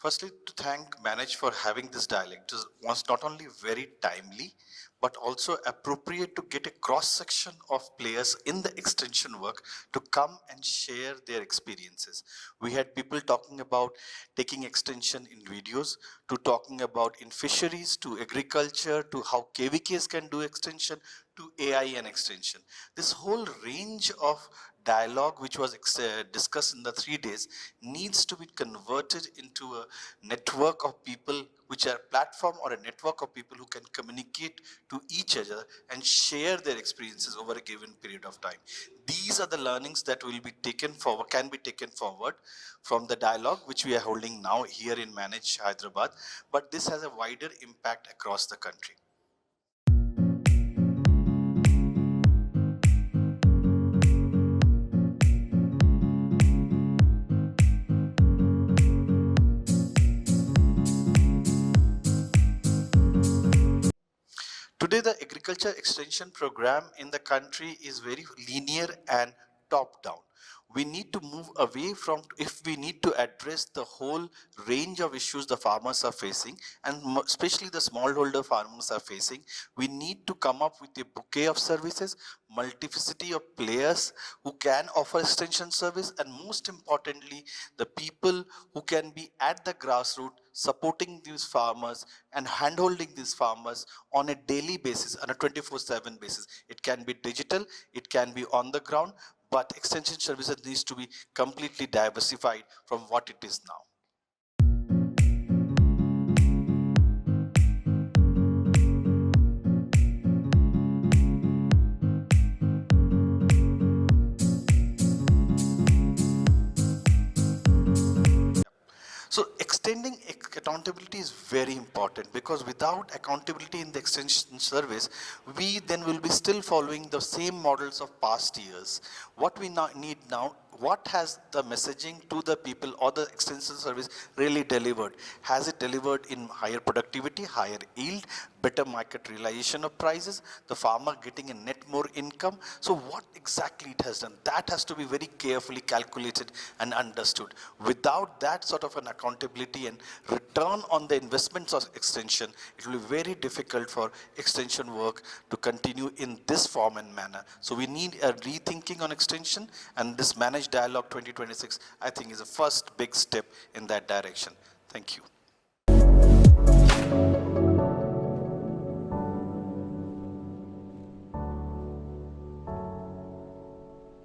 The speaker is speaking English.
Firstly, to thank Manage for having this dialogue. It was not only very timely, but also appropriate to get a cross-section of players in the extension work to come and share their experiences. We had people talking about taking extension in videos, to talking about in fisheries, to agriculture, to how KVKs can do extension, to AI and extension. This whole range of dialogue which was discussed in the 3 days needs to be converted into a network of people, which are platform or a network of people who can communicate to each other and share their experiences over a given period of time. These are the learnings that will be taken forward, can be taken forward from the dialogue which we are holding now here in Manage Hyderabad, but this has a wider impact across the country. Today, the agriculture extension program in the country is very linear and top down. We need to move away from, if we need to address the whole range of issues the farmers are facing, and especially the smallholder farmers are facing, we need to come up with a bouquet of services, multiplicity of players who can offer extension service, and most importantly, the people who can be at the grassroots supporting these farmers and handholding these farmers on a daily basis, on a 24/7 basis. It can be digital, it can be on the ground, but extension services needs to be completely diversified from what it is now. So extending accountability is very important, because without accountability in the extension service, we then will be still following the same models of past years. What we need now, what has the messaging to the people or the extension service really delivered? Has it delivered in higher productivity, higher yield, better market realization of prices, the farmer getting a net more income? So what exactly it has done? That has to be very carefully calculated and understood. Without that sort of an accountability and return on the investments of extension, it will be very difficult for extension work to continue in this form and manner. So we need a rethinking on extension, and this Manage Dialogue 2026, I think, is a first big step in that direction. Thank you.